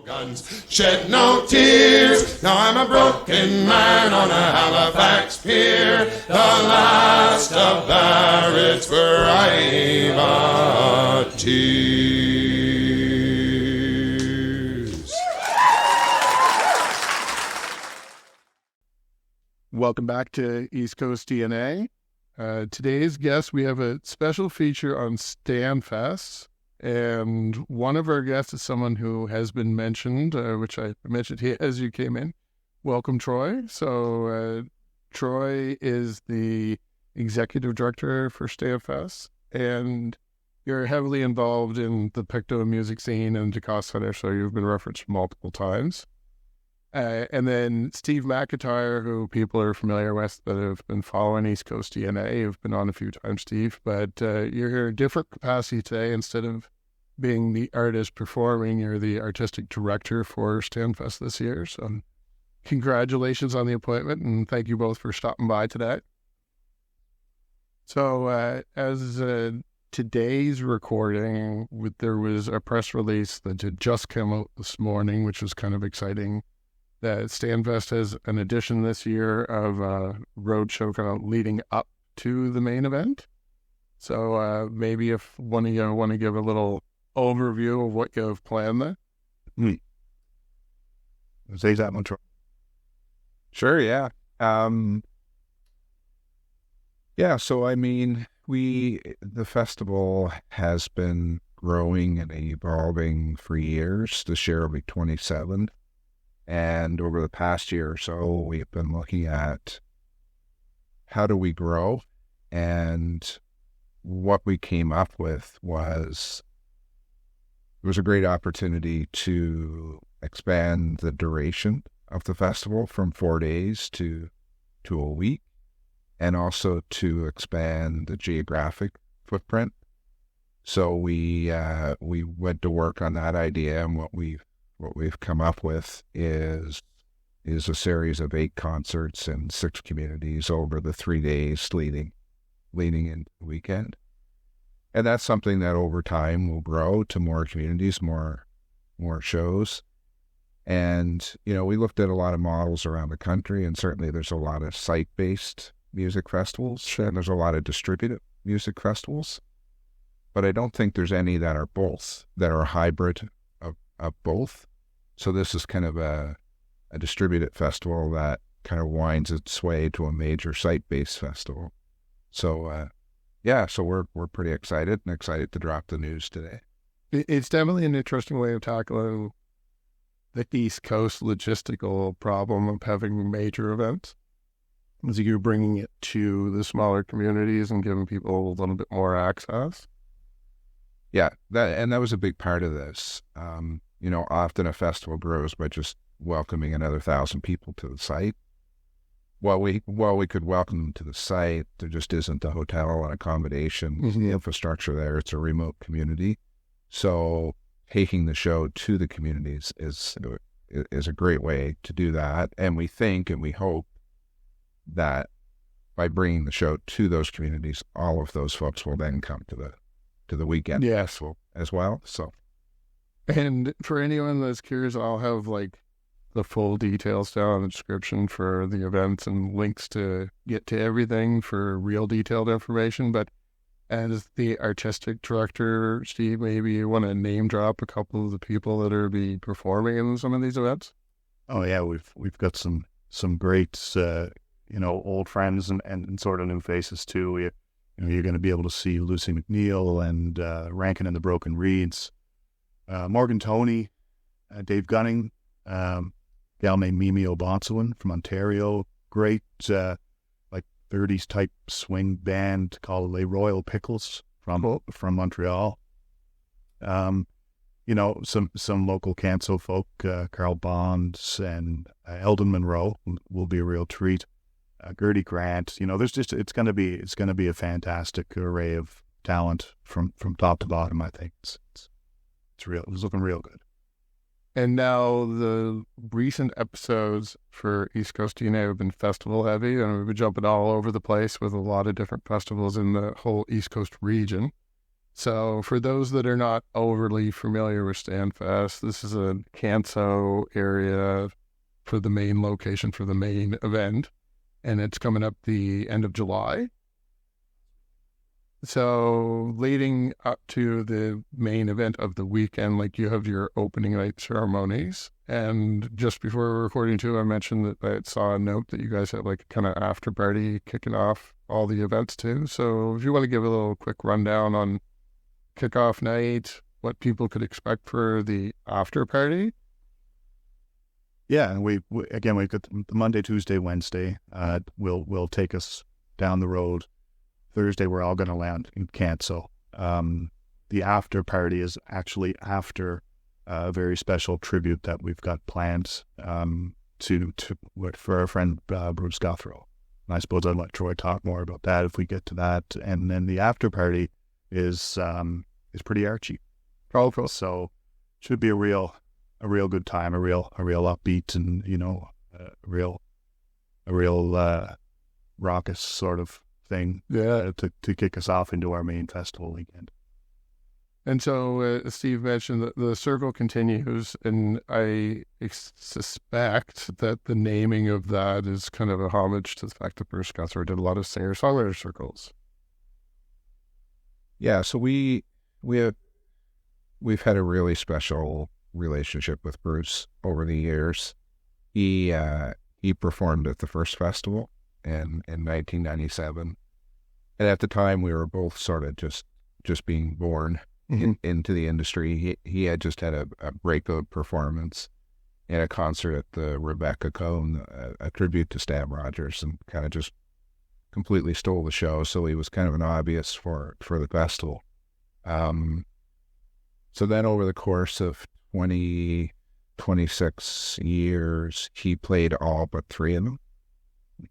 Guns shed no tears. Now I'm a broken man on a Halifax pier, the last of Barrett's varieties. Welcome back to East Coast DNA. Today's guest, we have a special feature on Stanfest. And one of our guests is someone who has been mentioned, which I mentioned here as you came in. Welcome, Troy. So Troy is the executive director for Stanfest, and you're heavily involved in the Pictou music scene and DeCoste Center, so you've been referenced multiple times. And then Steve MacIntyre, who people are familiar with that have been following East Coast DNA. You've been on a few times, Steve, but you're here in a different capacity today. Instead of being the artist performing, you're the artistic director for Stanfest this year. So congratulations on the appointment, and thank you both for stopping by today. So as today's recording, there was a press release that had just come out this morning, which was kind of exciting, that Stanfest has an edition this year of a roadshow kind of leading up to the main event. So maybe if one of you want to give a little overview of what you have planned there. Say that one, Troy. Sure, yeah. So I mean, the festival has been growing and evolving for years. This year will be 27. And over the past year or so, we've been looking at how do we grow, and what we came up with was it was a great opportunity to expand the duration of the festival from 4 days to a week, and also to expand the geographic footprint. So we went to work on that idea, and what we've come up with is a series of 8 concerts in 6 communities over the 3 days leading into the weekend. And that's something that over time will grow to more communities, more shows. And, we looked at a lot of models around the country, and certainly there's a lot of site-based music festivals, and there's a lot of distributed music festivals. But I don't think there's any that are hybrid of both. So this is kind of a distributed festival that kind of winds its way to a major site-based festival. So, so we're pretty excited to drop the news today. It's definitely an interesting way of tackling the East Coast logistical problem of having major events. As you're bringing it to the smaller communities and giving people a little bit more access. Yeah, that was a big part of this. Often a festival grows by just welcoming another 1,000 people to the site. While we could welcome them to the site, there just isn't a hotel and accommodation infrastructure there. It's a remote community. So taking the show to the communities is a great way to do that. And we think and we hope that by bringing the show to those communities, all of those folks will then come to the weekend festival as well. So. And for anyone that's curious, I'll have the full details down in the description for the events and links to get to everything for real detailed information. But as the artistic director, Steve, maybe you want to name drop a couple of the people that are be performing in some of these events? Oh yeah, we've got some great old friends and sort of new faces too. You're going to be able to see Lucy McNeil and Rankin and the Broken Reeds. Morgan Toney, Dave Gunning, gal named Mimi O'Bonsawin from Ontario, great 30s type swing band called Les Royal Pickles from Montreal. Some local Canso folk, Carl Bonds and Eldon Monroe will be a real treat. Gertie Grant, it's going to be a fantastic array of talent from top to bottom. I think it's looking real good. And now the recent episodes for East Coast DNA have been festival heavy, and we've been jumping all over the place with a lot of different festivals in the whole East Coast region. So for those that are not overly familiar with Stanfest, this is a Canso area for the main location for the main event, and it's coming up the end of July. So leading up to the main event of the weekend, like you have your opening night ceremonies. And just before we were recording too, I mentioned that I saw a note that you guys have like a kind of after party kicking off all the events too. So if you want to give a little quick rundown on kickoff night, what people could expect for the after party. Yeah, and we've got the Monday, Tuesday, Wednesday. Will take us down the road. Thursday, we're all going to land in Canso. The after party is actually after a very special tribute that we've got planned for our friend Bruce Guthrow. And I suppose I'd let Troy talk more about that if we get to that. And then the after party is pretty archy. Colorful. So should be a real good time, a real upbeat and a real raucous sort of thing. Yeah, to kick us off into our main festival weekend. And so Steve mentioned that the circle continues, and I suspect that the naming of that is kind of a homage to the fact that Bruce Guthrow did a lot of singer-songwriter circles. Yeah, so we've had a really special relationship with Bruce over the years. He performed at the first festival in 1997, and at the time we were both sort of just being born into the industry. He had just had a breakout performance in a concert at the Rebecca Cone, a tribute to Stan Rogers, and kind of just completely stole the show. So he was kind of an obvious for the festival. So then over the course of 26 years, he played all but 3 of them.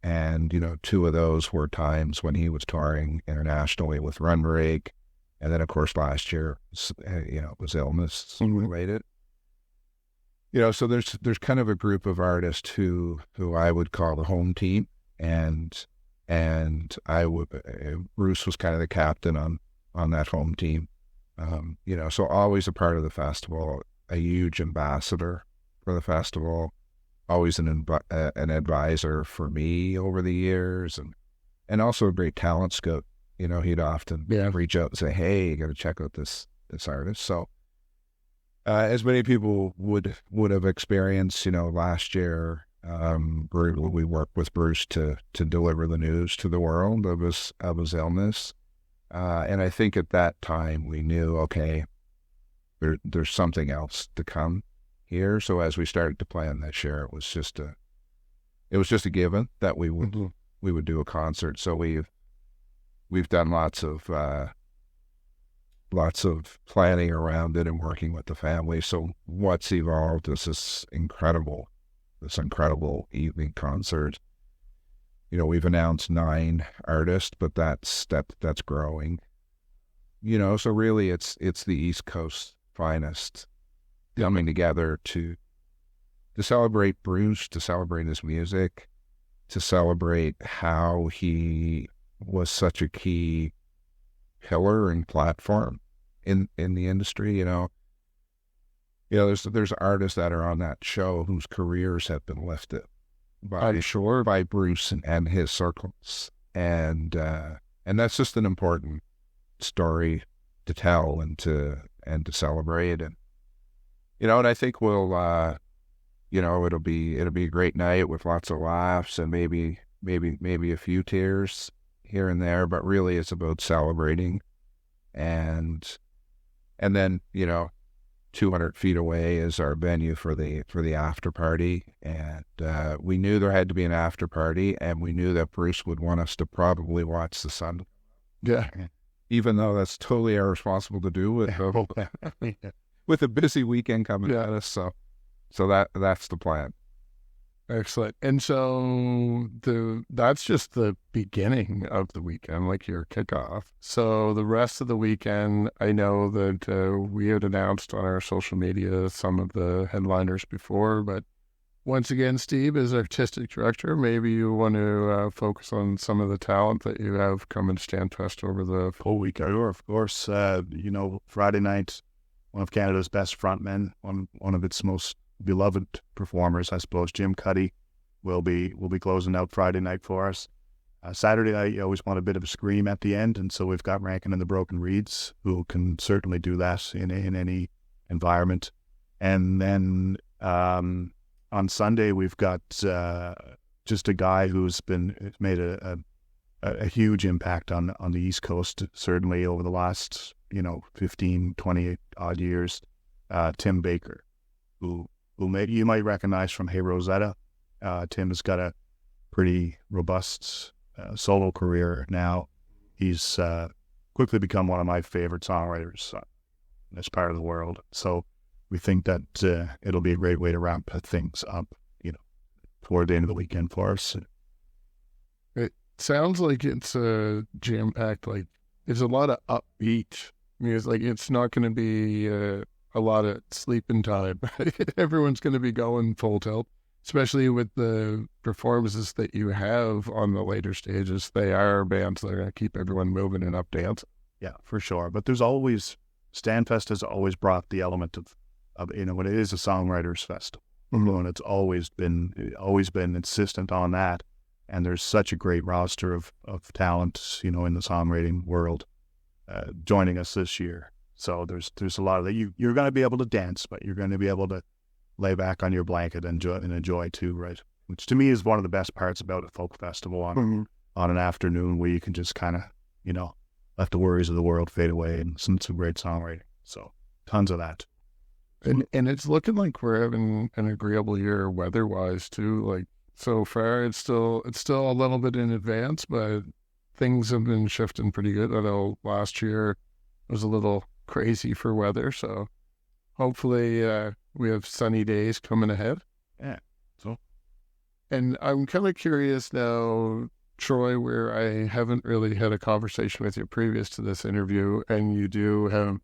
And, 2 of those were times when he was touring internationally with Run Break. And then, of course, last year, it was illness related. So there's kind of a group of artists who I would call the home team. And Bruce was kind of the captain on that home team. So always a part of the festival, a huge ambassador for the festival, always an advisor for me over the years, and also a great talent scout. He'd often reach out and say, "Hey, you got to check out this artist." So, as many people would have experienced, last year, we worked with Bruce to deliver the news to the world of his illness. And I think at that time we knew, okay, there's something else to come here. So as we started to plan this year, it was just a given that we would do a concert. So we've done lots of planning around it and working with the family. So what's evolved is this incredible evening concert. We've announced 9 artists, but that's growing. So really it's the East Coast finest coming together to celebrate Bruce, to celebrate his music, to celebrate how he was such a key pillar and platform in the industry. There's artists that are on that show whose careers have been lifted by Bruce and his circles, and that's just an important story to tell and to celebrate, and I think we'll it'll be a great night with lots of laughs and maybe a few tears here and there, but really it's about celebrating, and then 200 feet away is our venue for the after party, and we knew there had to be an after party, and we knew that Bruce would want us to probably watch the sun. Yeah, even though that's totally irresponsible to do with a busy weekend coming at us. So that's the plan. Excellent. And so that's just the beginning of the weekend, like your kickoff. So the rest of the weekend, I know that we had announced on our social media some of the headliners before, but Once again, Steve, as artistic director, maybe you want to focus on some of the talent that you have coming to Stanfest over the full weekend. Sure, of course. Friday night, one of Canada's best frontmen, one of its most beloved performers, I suppose, Jim Cuddy, will be closing out Friday night for us. Saturday night, you always want a bit of a scream at the end, and so we've got Rankin and the Broken Reeds, who can certainly do that in any environment. And then on Sunday, we've got just a guy who's made a huge impact on the East Coast, certainly over the last 15, 20 odd years. Tim Baker, who you might recognize from Hey Rosetta. Tim has got a pretty robust solo career now. He's quickly become one of my favorite songwriters in this part of the world. So we think that it'll be a great way to wrap things up, toward the end of the weekend for us. It sounds like it's jam-packed. Like, there's a lot of upbeat music. Like, it's not going to be a lot of sleeping time. Everyone's going to be going full tilt, especially with the performances that you have on the later stages. They are bands that are going to keep everyone moving and up dancing. Yeah, for sure. But Stanfest has always brought the element of when it is a songwriters festival, and it's always been insistent on that. And there's such a great roster of talent, in the songwriting world, joining us this year. So there's a lot of that. You're going to be able to dance, but you're going to be able to lay back on your blanket and enjoy too, right? Which to me is one of the best parts about a folk festival on an afternoon, where you can just kind of, let the worries of the world fade away and some great songwriting. So tons of that. And it's looking like we're having an agreeable year weather-wise too. Like, so far, it's still a little bit in advance, but things have been shifting pretty good. I know last year was a little crazy for weather, so hopefully we have sunny days coming ahead. Yeah. So, and I'm kind of curious now, Troy, where I haven't really had a conversation with you previous to this interview, and you do have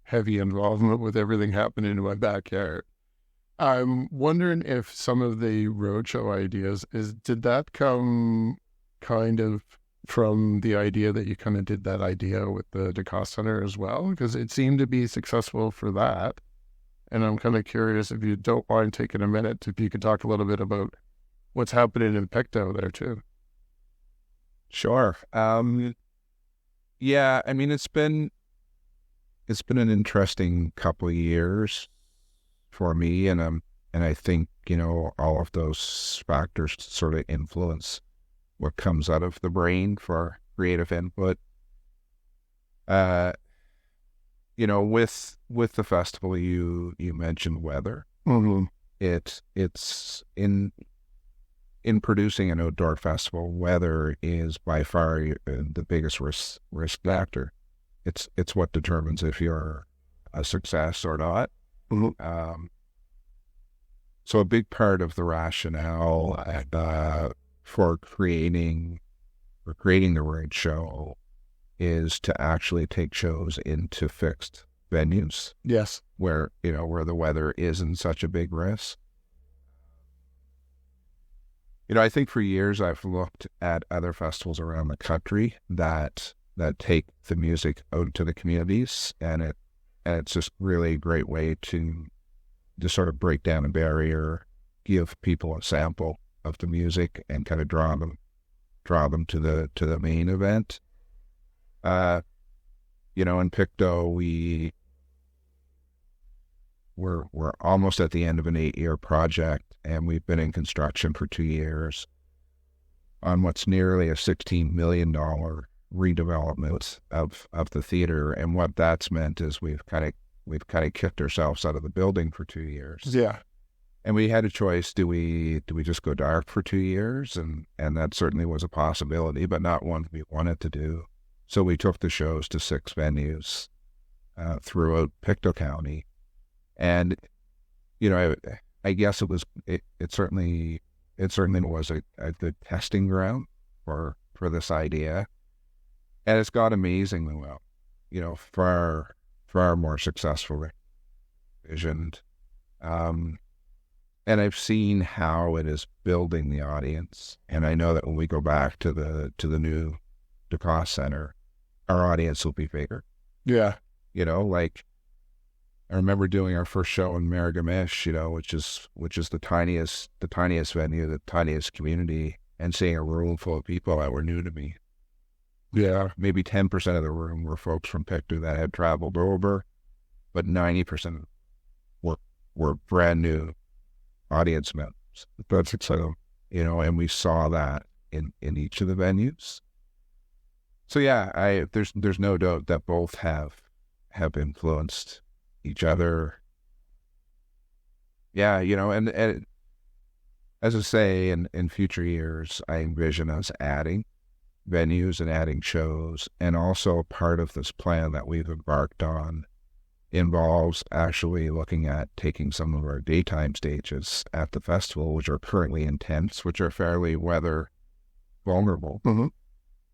heavy involvement with everything happening in my backyard. I'm wondering if some of the roadshow ideas, did that come kind of from the idea that you kind of did that idea with the DeCoste Center as well? Because it seemed to be successful for that. And I'm kind of curious, if you don't mind taking a minute, if you could talk a little bit about what's happening in Pictou there too. Sure. Yeah, I mean, it's been an interesting couple of years for me, and I think all of those factors sort of influence what comes out of the brain for creative input. With the festival, you mentioned weather. Mm-hmm. It's in producing an outdoor festival, weather is by far the biggest risk factor. It's what determines if you're a success or not. Mm-hmm. So a big part of the rationale for creating the roadshow is to actually take shows into fixed venues. Yes. Where the weather isn't such a big risk. I think for years I've looked at other festivals around the country that take the music out to the communities, and it's just really a great way to sort of break down a barrier, give people a sample of the music, and kind of draw them to the main event. In Pictou, we're almost at the end of an 8-year project, and we've been in construction for 2 years on what's nearly a $16 million redevelopment of the theater. And what that's meant is we've kind of kicked ourselves out of the building for 2 years. Yeah. And we had a choice. Do we just go dark for 2 years? And that certainly was a possibility, but not one we wanted to do. So we took the shows to 6 venues throughout Pictou County. And, I guess it certainly was a good testing ground for this idea. And it's got amazingly well, far more successful visioned. And I've seen how it is building the audience. And I know that when we go back to the new DeCoste Center, our audience will be bigger. Yeah. Like I remember doing our first show in Marigamish, which is the tiniest venue, the tiniest community, and seeing a room full of people that were new to me. Yeah. Maybe 10% of the room were folks from Pictou that had traveled over, but 90% were brand new audience members. That's exciting. And we saw that in each of the venues. So yeah, there's no doubt that both have influenced each other. Yeah, and as I say, in future years, I envision us adding venues and adding shows, and also part of this plan that we've embarked on involves actually looking at taking some of our daytime stages at the festival, which are currently in tents, which are fairly weather vulnerable,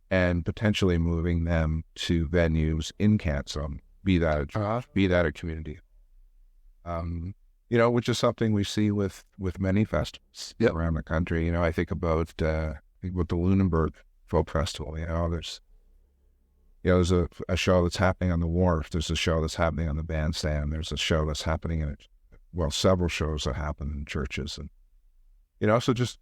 and potentially moving them to venues in Canso, be that a community, which is something we see with many festivals around the country. I think about the Lunenburg Folk Festival. There's a show that's happening on the wharf. There's a show that's happening on the bandstand. There's a show that's happening several shows that happen in churches, and so just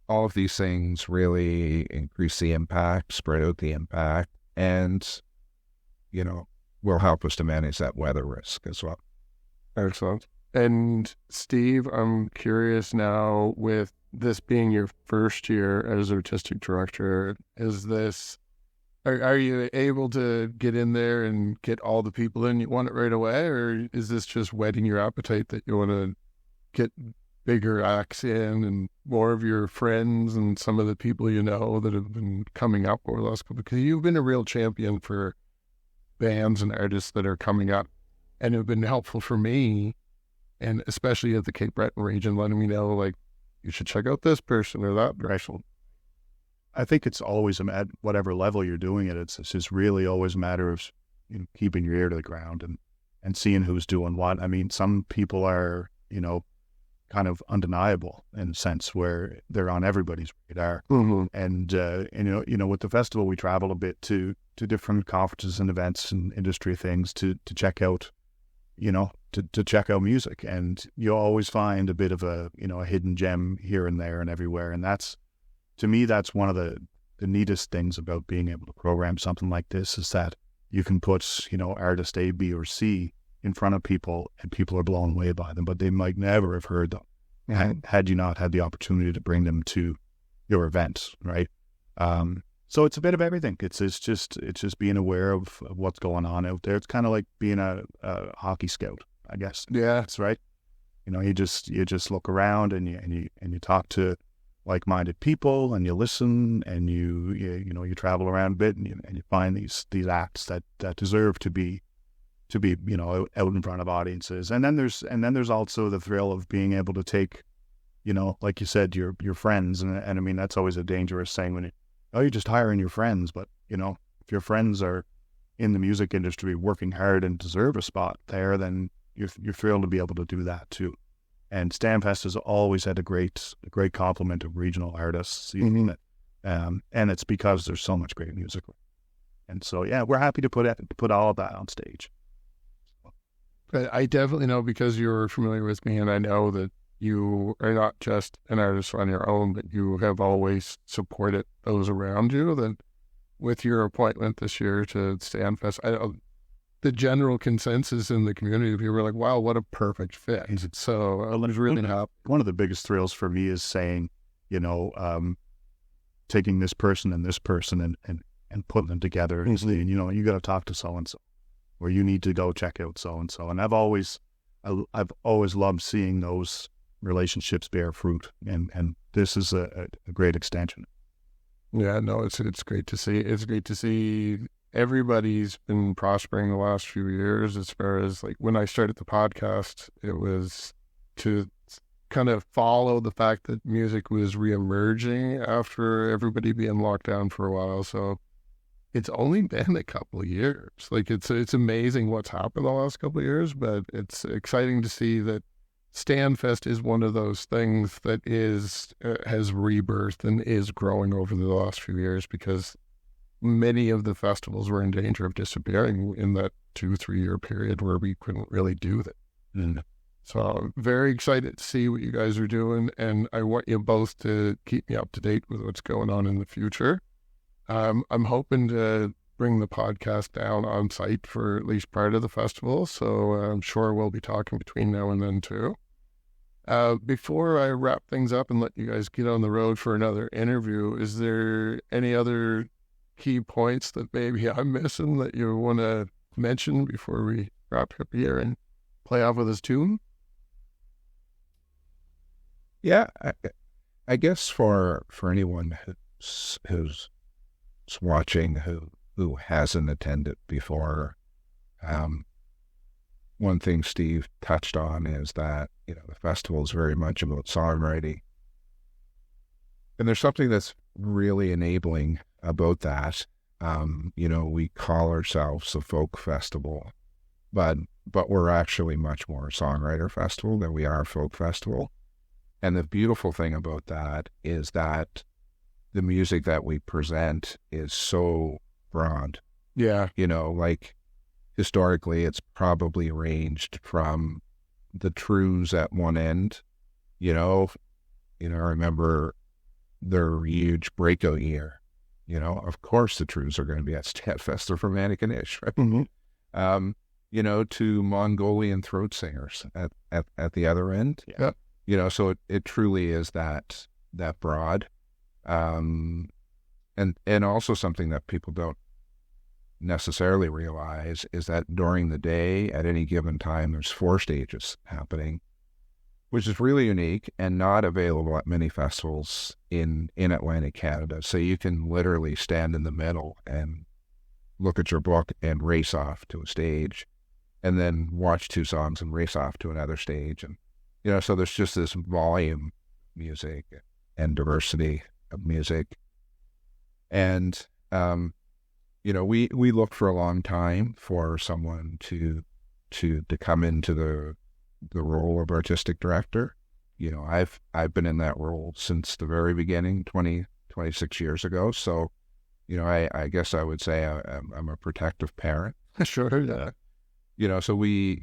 all of these things really increase the impact, spread out the impact, and will help us to manage that weather risk as well. Excellent. And Steve, I'm curious now, with this being your first year as artistic director, are you able to get in there and get all the people in you want it right away, or is this just whetting your appetite that you want to get bigger acts in and more of your friends and some of the people that have been coming up over the last couple? Because you've been a real champion for bands and artists that are coming up, and have been helpful for me, and especially at the Cape Breton region, letting me know, like, you should check out this person or that person. I think it's always at whatever level you're doing it. It's just really always a matter of keeping your ear to the ground and seeing who's doing what. I mean, some people are kind of undeniable in a sense where they're on everybody's radar. And with the festival, we travel a bit to different conferences and events and industry things to check out to check out music, and you'll always find a bit of a hidden gem here and there and everywhere. And that's, to me, that's one of the neatest things about being able to program something like this, is that you can put artist A, B, or C in front of people, and people are blown away by them, but they might never have heard them had you not had the opportunity to bring them to your event, right? So it's a bit of everything. It's just being aware of what's going on out there. It's kind of like being a hockey scout, I guess. Yeah, that's right. You just look around and you talk to like-minded people, and you listen, and you travel around a bit, and you find these acts that deserve to be out in front of audiences. And then there's also the thrill of being able to take, like you said, your friends, and I mean, that's always a dangerous thing when you're just hiring your friends. But if your friends are in the music industry working hard and deserve a spot there, then you're thrilled to be able to do that too. And Stanfest has always had a great complement of regional artists, and it's because there's so much great music. And so, yeah, we're happy to put all of that on stage. I definitely know, because you're familiar with me, and I know that you are not just an artist on your own, but you have always supported those around you. That with your appointment this year to Stanfest, the general consensus in the community, people were like, wow, what a perfect fit. So I was really happy. One of the biggest thrills for me is saying, taking this person and putting them together and saying, you got to talk to so-and-so, or you need to go check out so-and-so. And I've always loved seeing those relationships bear fruit. And this is a great extension. Yeah, no, it's great to see. It's great to see everybody's been prospering the last few years. As far as, like, when I started the podcast, it was to kind of follow the fact that music was reemerging after everybody being locked down for a while. So it's only been a couple of years. Like, it's amazing what's happened the last couple of years, but it's exciting to see that Stanfest is one of those things that has rebirthed and is growing over the last few years, because many of the festivals were in danger of disappearing in that 2-3 year period where we couldn't really do that. Mm. So I'm very excited to see what you guys are doing, and I want you both to keep me up to date with what's going on in the future. I'm hoping to bring the podcast down on site for at least part of the festival, so I'm sure we'll be talking between now and then too. Before I wrap things up and let you guys get on the road for another interview, is there any other key points that maybe I'm missing that you want to mention before we wrap up here and play off with this tune? Yeah, I guess for anyone who's watching who hasn't attended before, one thing Steve touched on is that, the festival is very much about songwriting. And there's something that's really enabling about that. We call ourselves a folk festival, but we're actually much more a songwriter festival than we are a folk festival. And the beautiful thing about that is that the music that we present is so broad. Yeah. Like historically, it's probably ranged from the trues at one end. I remember their huge breakout year. Of course the trues are going to be at Stanfest. They're romantic and ish, right? Mm-hmm. To Mongolian throat singers at the other end. Yeah. So it truly is that broad. And also something that people don't necessarily realize is that during the day at any given time, there's 4 stages happening, which is really unique and not available at many festivals in Atlantic Canada. So you can literally stand in the middle and look at your book and race off to a stage, and then watch 2 songs and race off to another stage. And, so there's just this volume music and diversity of music. And, we looked for a long time for someone to come into the role of artistic director. I've been in that role since the very beginning, 26 years ago. So, I guess I would say I'm a protective parent. Sure. Yeah. So we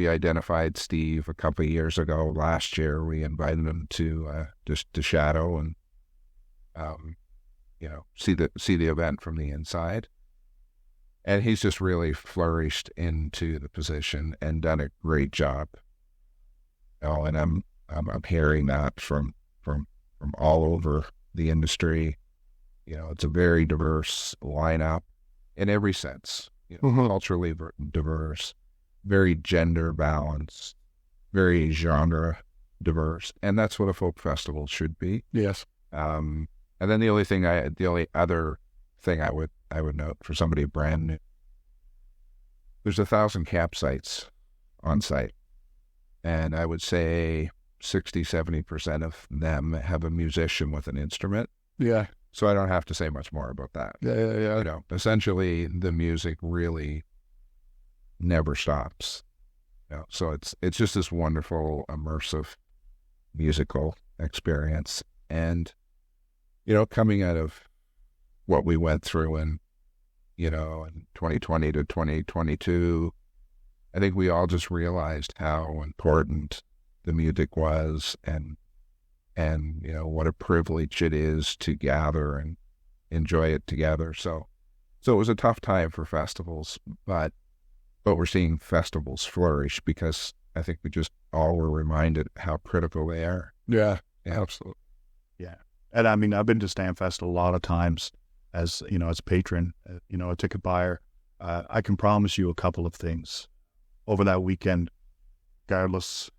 identified Steve a couple of years ago. Last year, we invited him to shadow and, see the event from the inside. And he's just really flourished into the position and done a great job. And I'm hearing that from all over the industry. It's a very diverse lineup in every sense. Mm-hmm. Culturally diverse, very gender balanced, very genre diverse, and that's what a folk festival should be. Yes. And then the only other thing I would note for somebody brand new, there's 1,000 campsites on site, and I would say 60-70% of them have a musician with an instrument. Yeah. So I don't have to say much more about that. Yeah. Essentially the music really never stops. So it's just this wonderful, immersive musical experience. And, coming out of what we went through in 2020 to 2022, I think we all just realized how important the music was and what a privilege it is to gather and enjoy it together. So it was a tough time for festivals, but we're seeing festivals flourish because I think we just all were reminded how critical they are. Yeah. Absolutely. Yeah. And I mean, I've been to Stanfest a lot of times as a patron, a ticket buyer. I can promise you a couple of things over that weekend. Regardless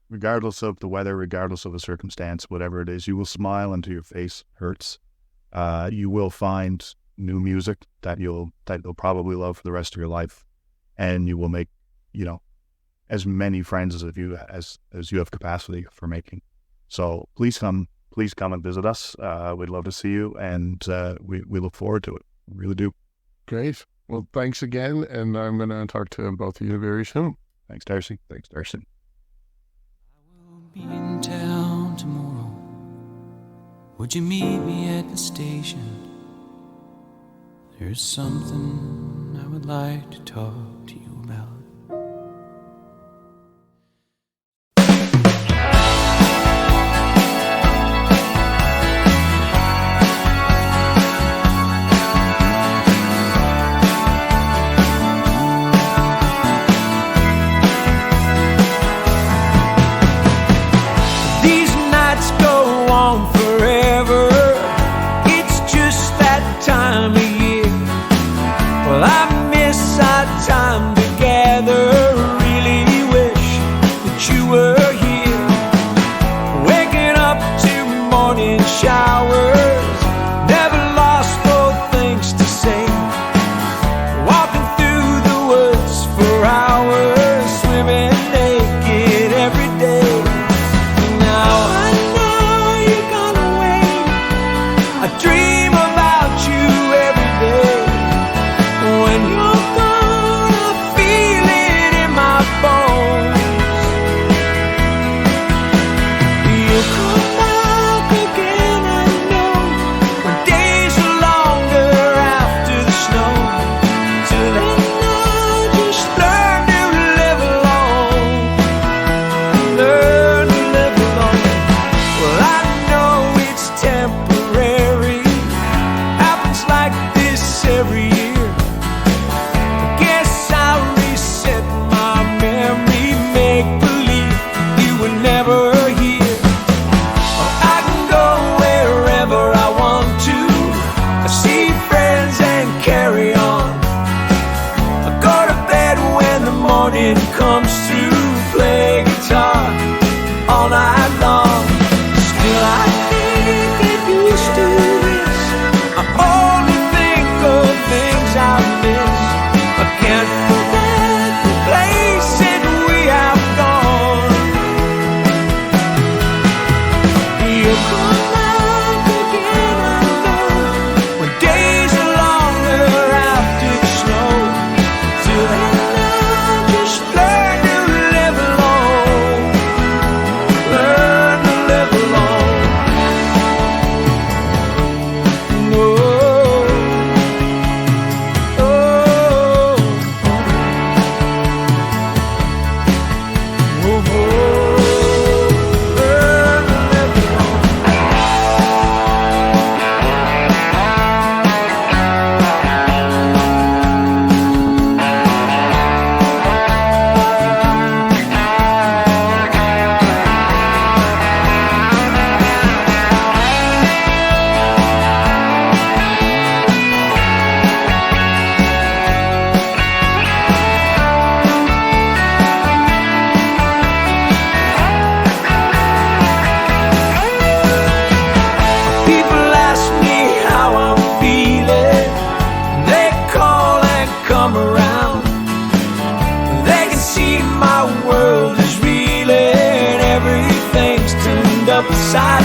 of the weather, regardless of the circumstance, whatever it is, you will smile until your face hurts. You will find new music that you'll probably love for the rest of your life, and you will make as many friends as you have capacity for making. So please come and visit us. We'd love to see you, and we look forward to it. We really do. Great. Well, thanks again, and I'm going to talk to both of you very soon. Thanks, Darcy. Thanks, Darcy. be in town tomorrow. Would you meet me at the station? There's something I would like to talk to you about. These nights go on forever. It's just that time of year. Well, I miss our time together. Really wish that you were here. Waking up to morning showers. Never lost no things to say. Walking through the woods for hours. Swimming naked every day. Now I know you're gone away. I dream about you every day. When you're gone, I feel it in my bones. You'll come back again, I know. When days are longer after the snow. Till then, I'll just learn to live alone. Learn to live alone. Well, I know it's temporary. Happens like this every year. I guess I'll reset my memory. Make believe you were never here. I can go wherever I want to. I see friends and carry on. I go to bed when the morning comes through. Play guitar all night long. Still I can't get used to this. I only think of things I miss. I can't forget the places we have gone. You'll come back again, I know. When days are longer after the snow. Till then, I'll just learn to live alone. Learn to live alone. Whoa. Oh. Whoa. Learn to live alone. People ask me how I'm feeling. They call and come around. They can see my world is reeling. Everything's turned upside